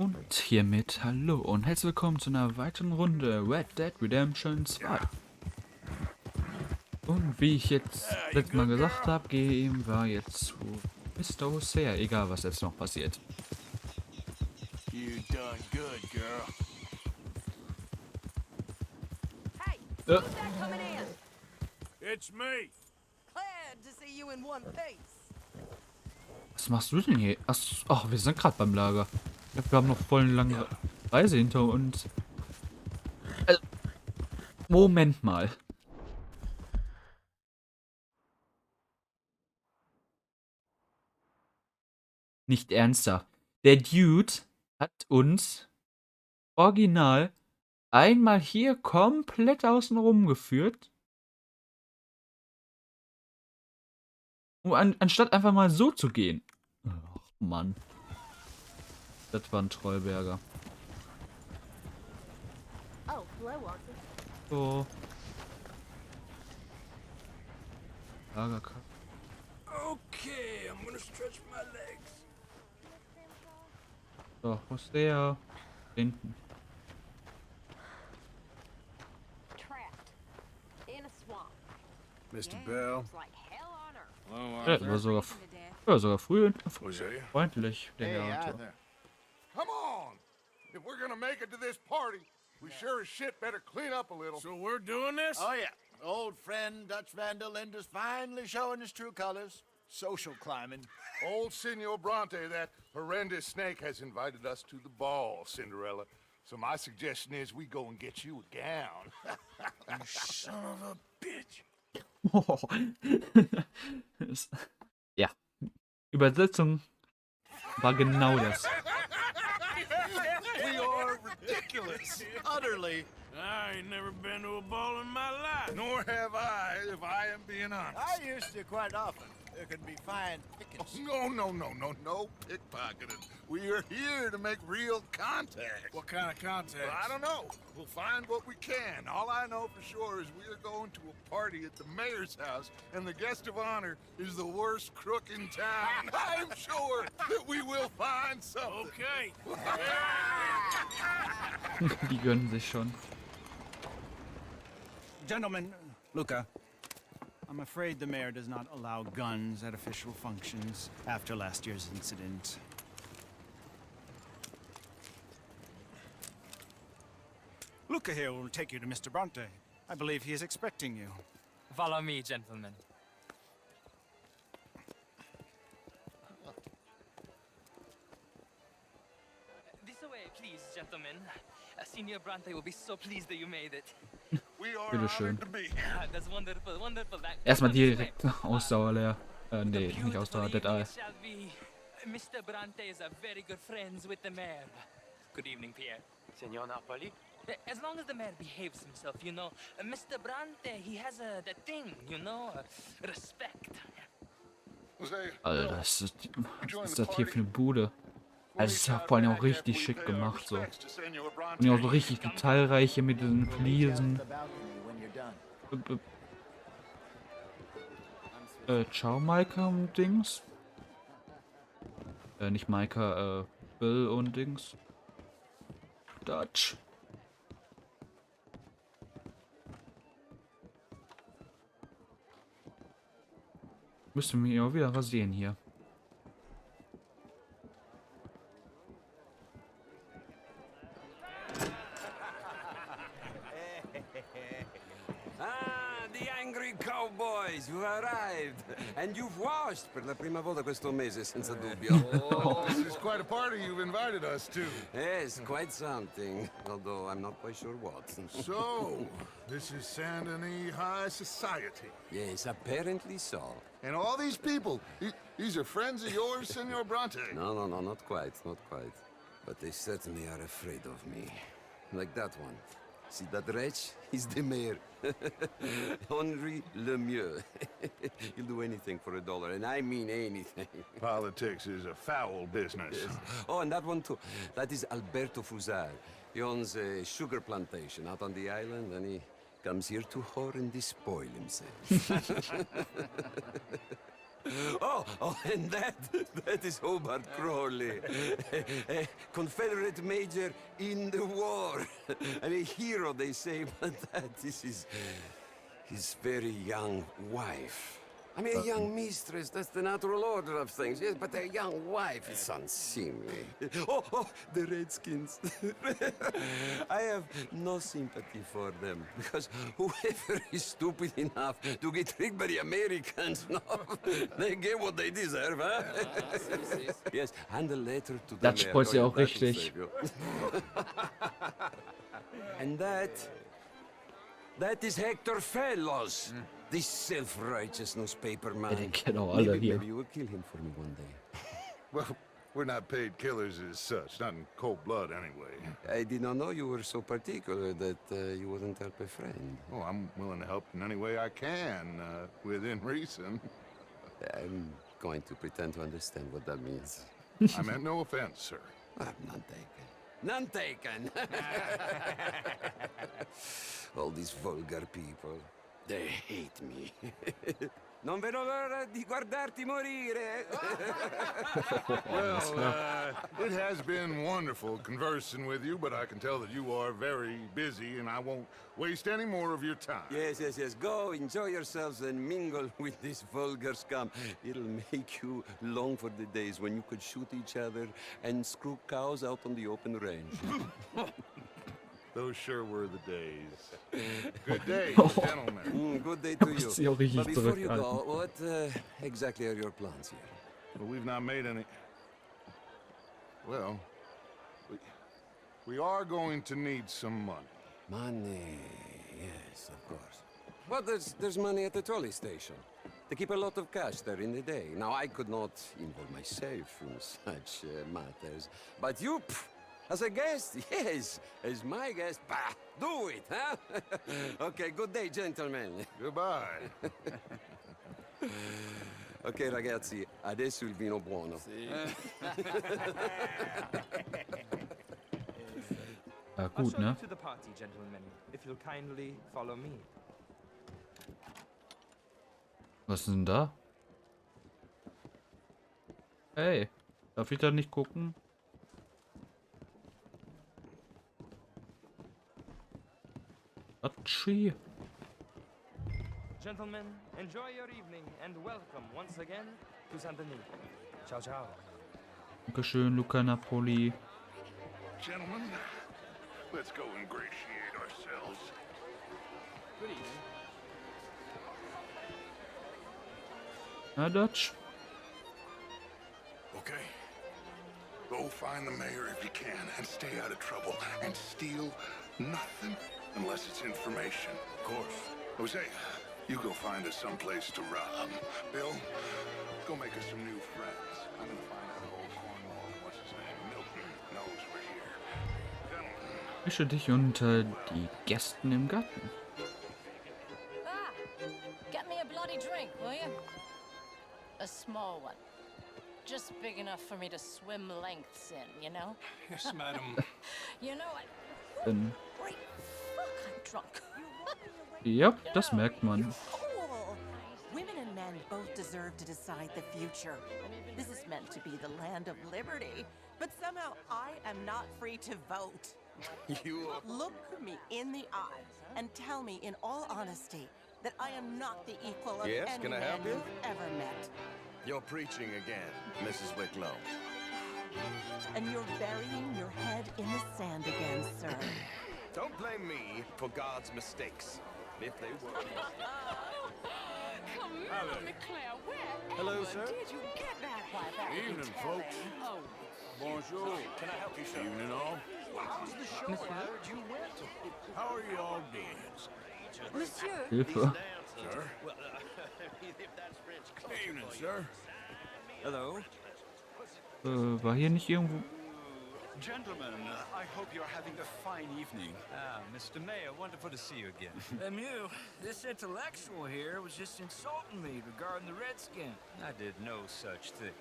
Und hiermit hallo und herzlich willkommen zu einer weiteren Runde Red Dead Redemption 2. Und wie ich jetzt letztes Mal gesagt habe, gehen wir jetzt zu Mr. Hosea, egal was jetzt noch passiert. You done good, girl. Hey, Äh. who's that coming in? It's me. Glad to see you in one piece. Was machst du denn hier? Ach, wir sind gerade beim Lager. Ich glaub, wir haben noch voll eine lange Reise hinter uns. Moment mal. Nicht ernster. Der Dude hat uns original einmal hier komplett außen rum geführt. Anstatt einfach mal so zu gehen. Ach, Mann. Das war ein Trollberger. Oh, hello, Arthur. So. Lagerkarte. Okay, I'm gonna stretch my legs. So, wo ist der? Hinten. Trapped in a swamp. Mr. Yeah, Bell. looks like hell on earth. Hello, Ja, Arthur. war sogar, Freezing to death. ja, sogar früh Hosea. freundlich, der Hey, Herr Arthur. Arthur. Come on! If we're gonna make it to this party, we sure as shit better clean up a little. So we're doing this? Oh, yeah. Old friend Dutch Vandal Linda's finally showing his true colors. Social climbing. Old Senor Bronte, that horrendous snake, has invited us to the ball, Cinderella. So my suggestion is we go and get you a gown. You son of a bitch. Ja, Übersetzung war genau das. We are ridiculous. Utterly. I ain't never been to a ball in my life. Nor have I, if I am being honest. I used to quite often. There can be fine pickings. No pickpocketing. We are here to make real contact. What kind of contact? Well, I don't know. We'll find what we can. All I know for sure is we are going to a party at the mayor's house, and the guest of honor is the worst crook in town. I'm sure that we will find something. Okay. Die gönnen sich schon. Gentlemen, Luca, I'm afraid the mayor does not allow guns at official functions after last year's incident. Luca here will take you to Mr. Bronte. I believe he is expecting you. Follow me, gentlemen. This way, please, gentlemen. Senior Bronte will be so pleased that you made it. We are Bitteschön. honored to be. That's wonderful, wonderful. Erstmal direkt Ausdauer leer. Nee, nicht Beautiful Ausdauer, Dead evening Eye. it shall be. Mr. Bronte is a very good friends with the mayor. Good evening, Pierre. Signor Napoli? As long as the mayor behaves himself, you know. Mr. Bronte, he has that thing, you know, respect. Jose, Alter, was ist das hier für eine Bude? Also, es ist ja vor allem auch richtig schick gemacht, so. Und ja auch so richtig detailreich hier mit diesen Fliesen. Ciao, Maika und Dings. Nicht Maika, Bill und Dings. Dutch. Müssen wir auch wieder rasieren hier. Ah, the angry cowboys, you arrived. And you've washed per la prima volta questo mese, senza dubbio. This is quite a party you've invited us to. Yes, quite something. Although I'm not quite sure what. So, this is Saint Denis High Society. Yes, apparently so. And all these people, these are friends of yours, Senor Bronte? No, not quite, not quite. But they certainly are afraid of me. Like that one. See that wretch? He's the mayor. Henri Lemieux. He'll do anything for $1, and I mean anything. Politics is a foul business. Yes. Oh, and that one too. That is Alberto Fusar. He owns a sugar plantation out on the island, and he comes here to whore and despoil himself. Oh, and that is Hobart Crawley, a Confederate major in the war. I mean, hero, they say, but that is his very young wife. I mean, a young mistress, that's the natural order of things, yes, but a young wife is unseemly. Oh, the Redskins. I have no sympathy for them, because whoever is stupid enough to get tricked by the Americans, no, they get what they deserve, huh? Yes, and a letter to the Das mayor. spricht sie Oh, auch that will richtig. save you. And that is Hector Fellows. This self-righteous newspaper man. Den kennen auch alle hier. Maybe you will kill him for me one day. Well, we're not paid killers as such, not in cold blood anyway. I did not know you were so particular that you wouldn't help a friend. Oh, I'm willing to help in any way I can, within reason. I'm going to pretend to understand what that means. I meant no offense, sir. None taken. None taken! All these vulgar people. They hate me. Non vedo l'ora di guardarti morire. Well, it has been wonderful conversing with you, but I can tell that you are very busy, and I won't waste any more of your time. Yes. Go, enjoy yourselves, and mingle with this vulgar scum. It'll make you long for the days when you could shoot each other and screw cows out on the open range. Those sure were the days. Good day, gentlemen. Good day to Muss you. sie auch richtig But before you zurückhalten. go, what exactly are your plans here? Well, we've not made any... Well, we are going to need some money. Money, yes, of course. Well, there's money at the trolley station. They keep a lot of cash there in the day. Now, I could not involve myself in such matters. But you, as a guest, yes, as my guest, bah, do it, huh? Okay, good day, gentlemen. Goodbye. Ok, ragazzi, adesso il vino buono. Ja, I'll gut, show ne? you to the party, gentlemen, if you'll kindly follow me. Was ist denn da? Hey, darf ich da nicht gucken? Atschi. Gentlemen, enjoy your evening and welcome once again to Saint Denis. Ciao, ciao. Dankeschön, Luca Napoli. Gentlemen, let's go ingratiate ourselves. Good evening. Na, Dutch. Okay. Go find the mayor if you can and stay out of trouble and steal nothing unless it's information. Of course. Jose, you go find us someplace to rob. Bill, go make us some new friends. I'm gonna find out old Cornwall, what's his name, Milton, knows we're here. Gentlemen. Mische dich unter die Gästen im Garten. Ah! Get me a bloody drink, will you? A small one. Just big enough for me to swim lengths in, you know? Yes, madam. You know what? Great fuck, I'm drunk. Ja, das merkt man. Cool. Women and men both deserve to decide the future. This is meant to be the land of liberty, but somehow I am not free to vote. You Look me in the eye and tell me in all honesty that I am not the equal of Yes, any can I man help you? you've ever met. You're preaching again, Mrs. Wicklow. And you're burying your head in the sand again, sir. Don't blame me for God's mistakes. If they were. Come on, Claire, where Hello, sir. did you get that? Why, that Evening, folks. Oh, Bonjour. Can I help you, sir? Evening all. How's the show? I heard you went to. How are you all doing? Monsieur, Hilfe. Sir? Evening, sir. Hello. War hier nicht irgendwo... Gentlemen, I hope you're having a fine evening. Ah, Mr. Mayor, wonderful to see you again. Lemieux, this intellectual here was just insulting me regarding the Redskin. I did no such thing.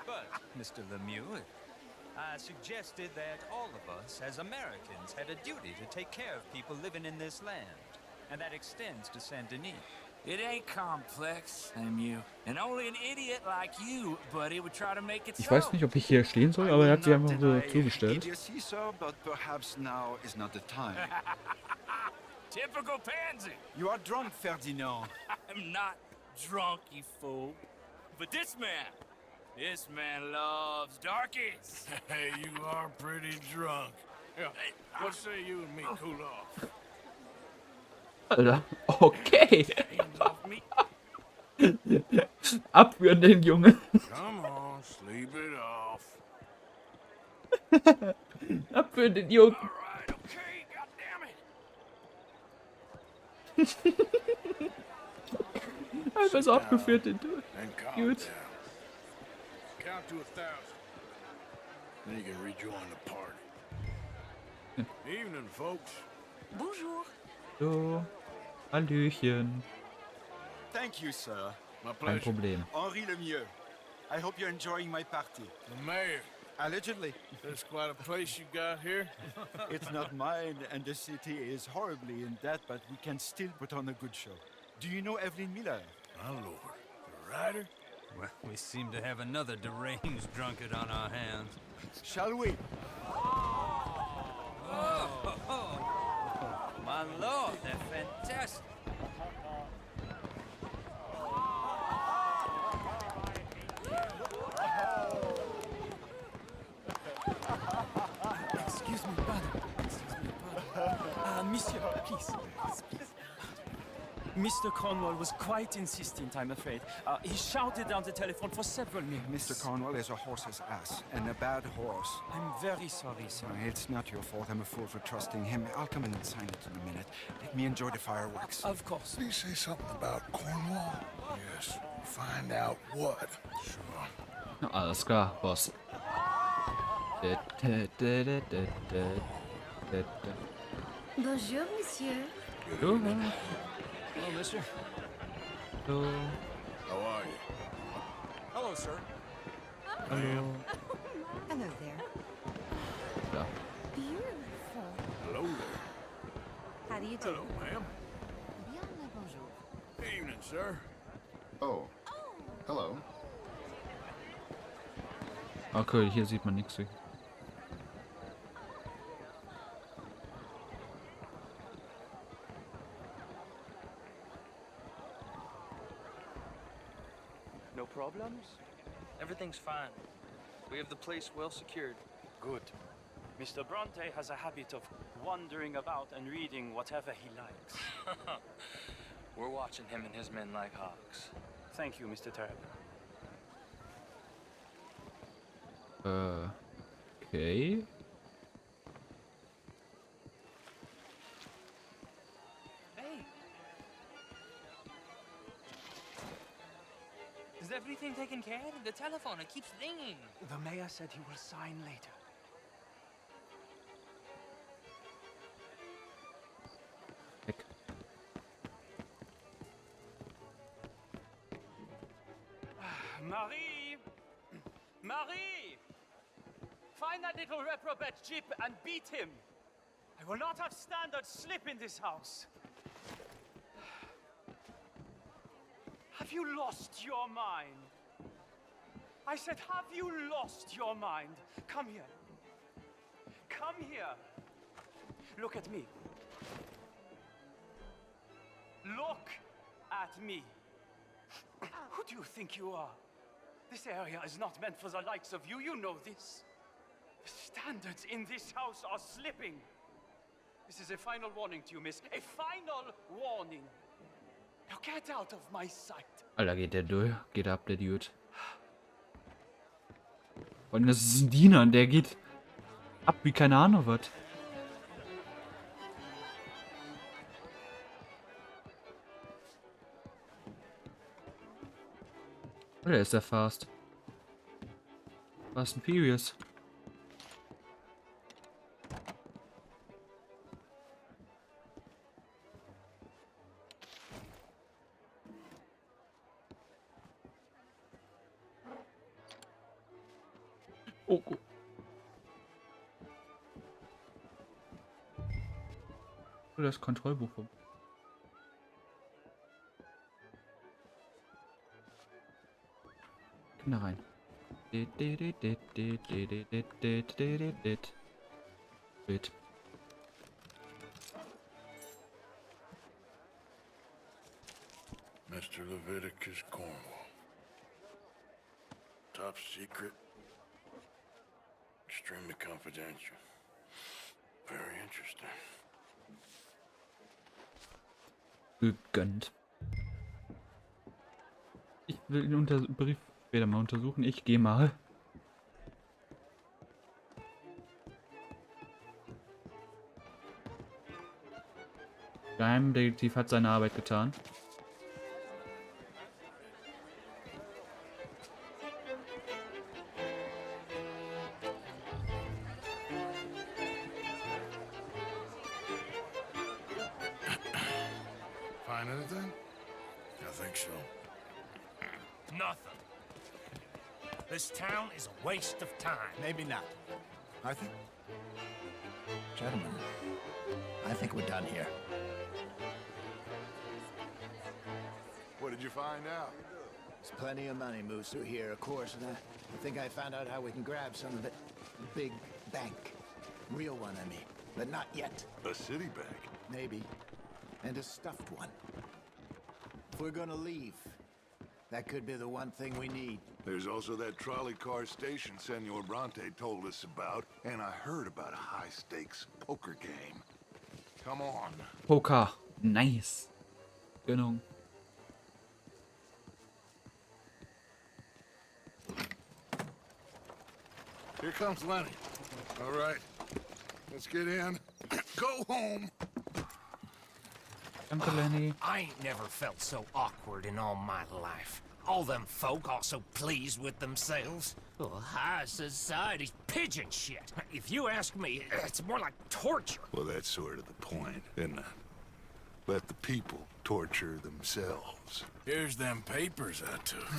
But, Mr. Lemieux, I suggested that all of us, as Americans, had a duty to take care of people living in this land. And that extends to Saint Denis. It ain't complex, MU. And only an idiot like you, buddy, would try to make it Ich so. weiß nicht, ob ich hier stehen soll, aber er hat sich einfach so zugestellt. Idiocy, sir, but perhaps now is not the time. Typical pansy. You are drunk, Ferdinand. I'm not drunk, you fool. But this man loves darkies. Hey, you are pretty drunk. Yeah, what say you and me cool off? Alter, okay. Hands off me. Abführen den Junge. Come on, sleep it off. Abführen den Jungen. All right, okay, goddammit. Einfach so abgeführt den And calm Gut. down. Count to 1,000. Then you can rejoin the party. Evening, folks. Bonjour. So, Hallöchen. Thank you, sir. My Kein pleasure. Problem. Henri Lemieux. I hope you're enjoying my party. The mayor. Allegedly. That's quite a place you got here. It's not mine, and the city is horribly in debt, but we can still put on a good show. Do you know Evelyn Miller? My lord. The writer? Well, we seem to have another deranged drunkard on our hands. Shall we? My lord, they're fantastic. Excuse me, pardon. Monsieur, please. Mr. Cornwall was quite insistent, I'm afraid. He shouted down the telephone for several minutes. Mr. Cornwall is a horse's ass, and a bad horse. I'm very sorry, sir. It's not your fault. I'm a fool for trusting him. I'll come in and sign it in a minute. Let me enjoy the fireworks. Of course. Did he say something about Cornwall? Yes. Find out what. Sure. Alles klar, Boss. Bonjour, monsieur. So, Hello, mister. so, How are you? Hello, sir. hallo. Hello there. Ja. Beautiful. Hello there. How do you do? Hello, ma'am. Bien le bonjour. Evening, sir. Oh. Hello. Okay, hier sieht man nichts. No problems? Everything's fine. We have the place well secured. Good. Mr. Bronte has a habit of wandering about and reading whatever he likes. We're watching him and his men like hawks. Thank you, Mr. Turner. Okay. Hey! Is everything taken care of? The telephone, it keeps ringing. The mayor said he will sign later. Weg. Marie! Marie! Find that little reprobate Jip and beat him. I will not have standard slip in this house. Have you lost your mind? I said, have you lost your mind? Come here. Come here. Look at me. Look at me. Who do you think you are? This area is not meant for the likes of you. You know this. The standards in this house are slipping. This is a final warning to you, miss. A final warning. Now get out of my sight. Alter, geht der durch. Geht ab, der Dude. Und das ist ein Diener, der geht ab wie keine Ahnung was. Oder ist der Fast? Fast and Furious. Oh, oh. Das Kontrollbuch. da rein. Bild. Mr. Leviticus Cornwall. Top secret. Extremely confidential. Very interesting. Gegönnt. Ich will den Brief später mal untersuchen. Ich gehe mal. Geheimdetektiv hat seine Arbeit getan. Find anything? I think so. Nothing. This town is a waste of time. Maybe not. I think... Gentlemen, I think we're done here. What did you find out? There's plenty of money moves through here, of course, and I think I found out how we can grab some of it. A big bank. Real one, I mean. But not yet. A city bank? Maybe. And a stuffed one. If we're gonna leave, that could be the one thing we need. There's also that trolley car station Senor Bronte told us about, and I heard about a high-stakes poker game. Come on. Poker. Nice. Genau. Here comes Lenny. All right. Let's get in. Go home. Danke, Lenny. I ain't never felt so awkward in all my life. All them folk all so pleased with themselves. Oh, high society's pigeon shit. If you ask me, it's more like torture. Well, that's sort of the point, isn't it? Let the people torture themselves. Here's them papers I took.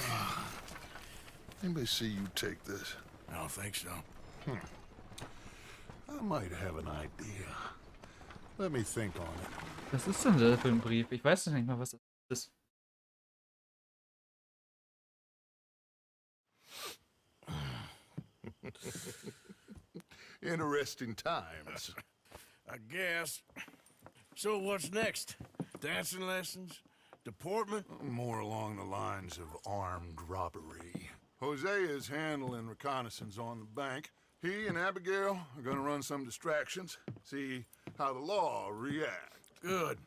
Anybody see you take this? I don't think so. I might have an idea. Let me think on it. Was ist denn das für ein Brief? Ich weiß nicht mal, was das ist. Interesting times. I guess. So what's next? Dancing lessons? Deportment? More along the lines of armed robbery. Hosea is handling reconnaissance on the bank. He and Abigail are gonna run some distractions, see how the law reacts. Good.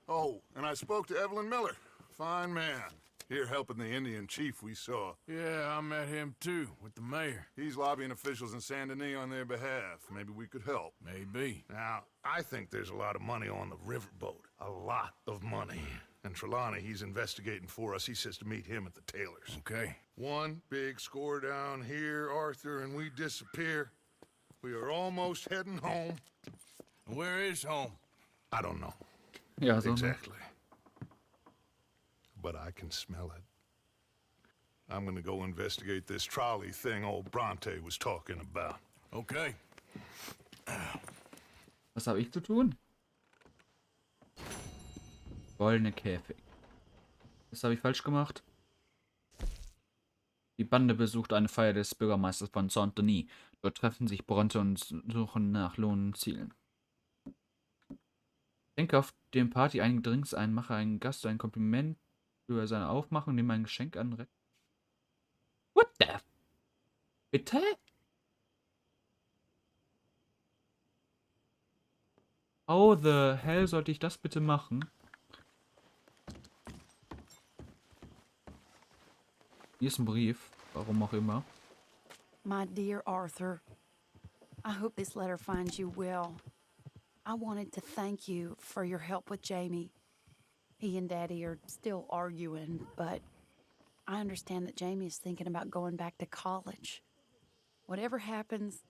Oh, and I spoke to Evelyn Miller. Fine man. Here helping the Indian chief we saw. Yeah, I met him too, with the mayor. He's lobbying officials in Saint Denis on their behalf. Maybe we could help. Maybe. Now, I think there's a lot of money on the riverboat. A lot of money. And Trelawney, he's investigating for us. He says to meet him at the Taylor's. Okay. One big score down here, Arthur, and we disappear. We are almost heading home. Where is home? I don't know. Ja, so exactly. But I can smell it. I'm gonna go investigate this trolley thing old Bronte was talking about. Okay. Was habe ich zu tun? Goldene Käfig. Was habe ich falsch gemacht? Die Bande besucht eine Feier des Bürgermeisters von Saint-Denis. Dort treffen sich Bronte und suchen nach lohnenden Zielen. Ich denke auf dem Party einige Drinks ein, mache einen Gast ein Kompliment über seine Aufmachung, nehme ein Geschenk an. What the? Bitte? How the hell sollte ich das bitte machen? Hier ist ein Brief, warum auch immer. My dear Arthur, I hope this letter finds you well. I wanted to thank you for your help with Jamie. He and Daddy are still arguing, but I understand that Jamie is thinking about going back to college. Whatever happens,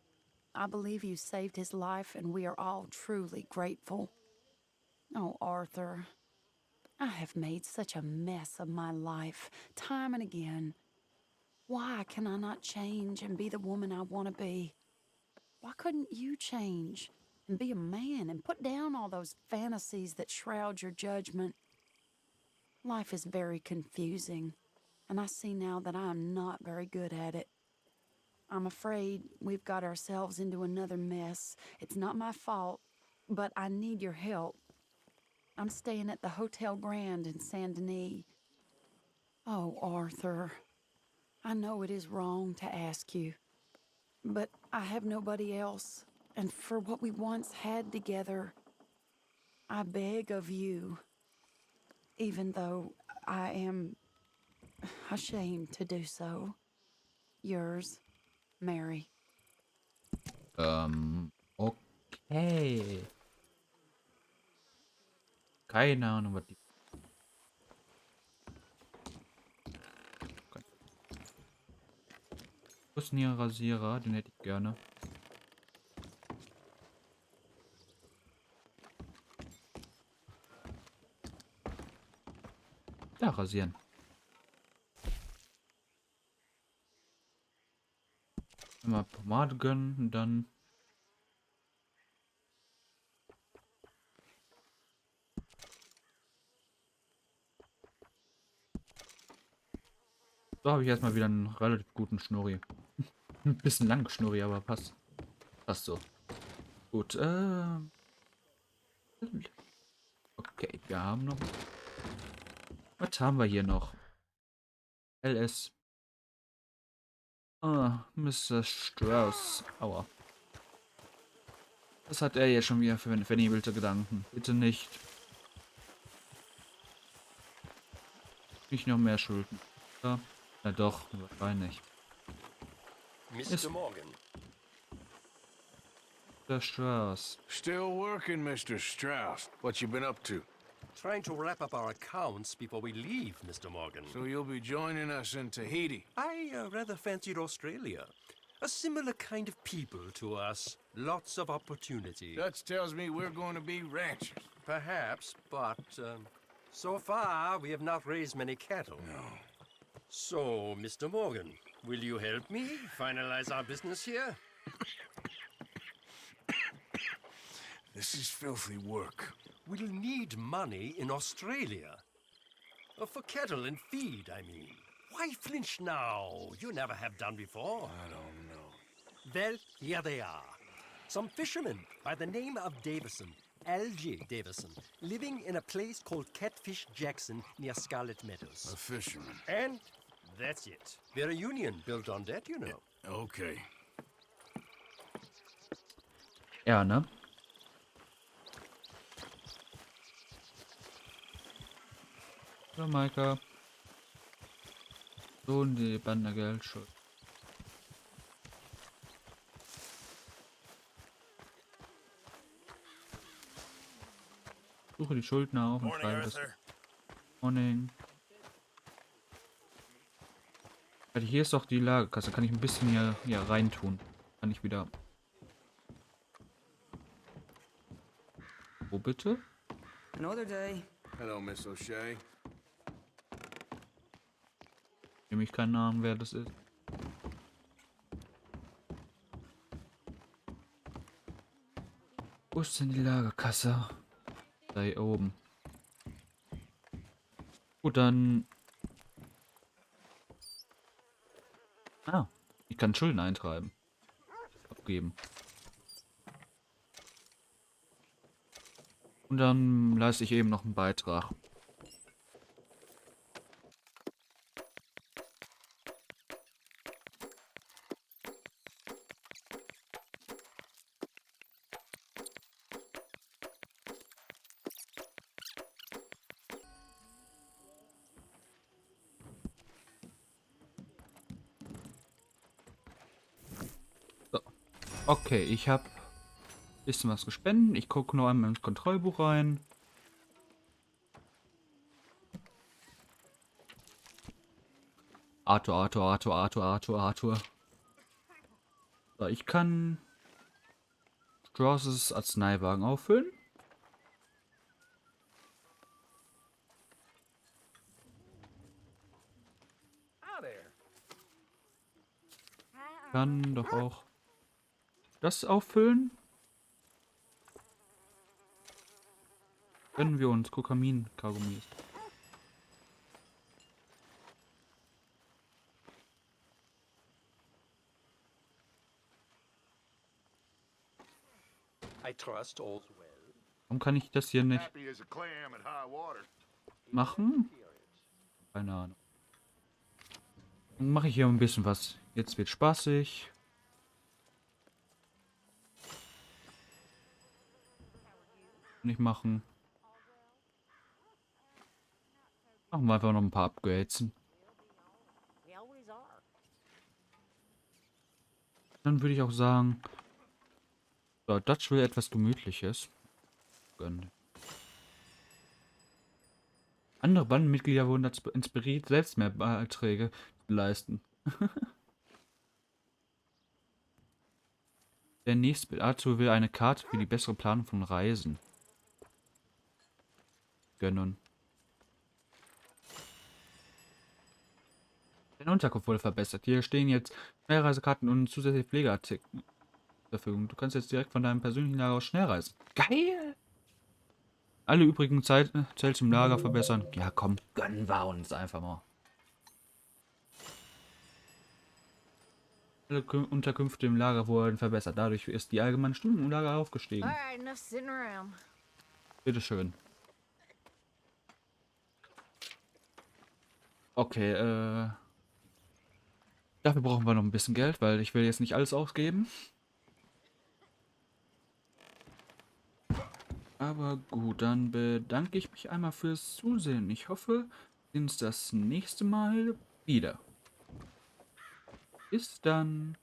I believe you saved his life, and we are all truly grateful. Oh, Arthur, I have made such a mess of my life, time and again. Why can I not change and be the woman I want to be? Why couldn't you change and be a man and put down all those fantasies that shroud your judgment? Life is very confusing, and I see now that I'm not very good at it. I'm afraid we've got ourselves into another mess. It's not my fault, but I need your help. I'm staying at the Hotel Grand in Saint Denis. Oh, Arthur, I know it is wrong to ask you, but I have nobody else, and for what we once had together, I beg of you, even though I am ashamed to do so. Yours, Mary. Okay. Keine Ahnung, was die... Rasierer, den hätte ich gerne. Ja, rasieren. Mal Pomade gönnen und dann... So habe ich erstmal wieder einen relativ guten Schnurri. Ein bisschen lang Schnurri, aber passt. Passt so. Gut, okay, wir haben noch... Was haben wir hier noch? LS. Ah, Mr. Strauss. Aua. Was hat er jetzt schon wieder für vernebelte Gedanken? Bitte nicht. Nicht noch mehr Schulden. Ja, na doch, wahrscheinlich. Mr. Morgan. Mr. Strauss. Still working, Mr. Strauss. What you been up to? Trying to wrap up our accounts before we leave, Mr. Morgan. So you'll be joining us in Tahiti? I rather fancied Australia. A similar kind of people to us. Lots of opportunity. Dutch tells me we're going to be ranchers. Perhaps, but so far we have not raised many cattle. No. So, Mr. Morgan, will you help me finalize our business here? This is filthy work. We'll need money in Australia. For cattle and feed, I mean. Why flinch now? You never have done before. I don't know. Well, here they are. Some fishermen by the name of Davison, L.J. Davison, living in a place called Catfish Jackson near Scarlet Meadows. A fisherman. And that's it. We're a union built on that, you know. Okay. Ja, ne? Jamaika. So, die Bande Geld schon. Suche die Schuldner auf und schreibe das. Morning. Also hier ist doch die Lagerkasse. Kann ich ein bisschen hier reintun. Kann ich wieder. Wo bitte? Another day. Hello, Miss O'Shea. Nämlich keinen Namen, wer das ist. Wo ist denn die Lagerkasse? Da hier oben. Gut, dann... Ah, ich kann Schulden eintreiben. Abgeben. Und dann leiste ich eben noch einen Beitrag. Okay, ich habe ein bisschen was gespendet. Ich gucke noch einmal ins Kontrollbuch rein. Arthur. So, ich kann Strauss' Arzneiwagen auffüllen. Kann doch auch das auffüllen. Können wir uns Kokamin-Kaugummis. I trust all's well. Warum kann ich das hier nicht Happy as a clam at high water. machen? Keine Ahnung. Dann mache ich hier ein bisschen was. Jetzt wird spaßig. Nicht machen. Machen wir einfach noch ein paar Upgrades. Dann würde ich auch sagen, so, Dutch will etwas Gemütliches. Gönnen. Andere Bandenmitglieder wurden dazu inspiriert, selbst mehr Beiträge zu leisten. Der nächste Bild. Arthur will eine Karte für die bessere Planung von Reisen. Gönnen. Der Unterkunft wurde verbessert. Hier stehen jetzt Schnellreisekarten und zusätzliche Pflegeartikel zur Verfügung. Du kannst jetzt direkt von deinem persönlichen Lager aus schnell reisen. Geil! Alle übrigen Zelt im Lager verbessern. Ja, komm, gönnen wir uns einfach mal. Alle Unterkünfte im Lager wurden verbessert. Dadurch ist die allgemeine Stimmung im Lager aufgestiegen. Alright, enough sitting around. Bitteschön. Okay, dafür brauchen wir noch ein bisschen Geld, weil ich will jetzt nicht alles ausgeben. Aber gut, dann bedanke ich mich einmal fürs Zusehen. Ich hoffe, wir sehen uns das nächste Mal wieder. Bis dann.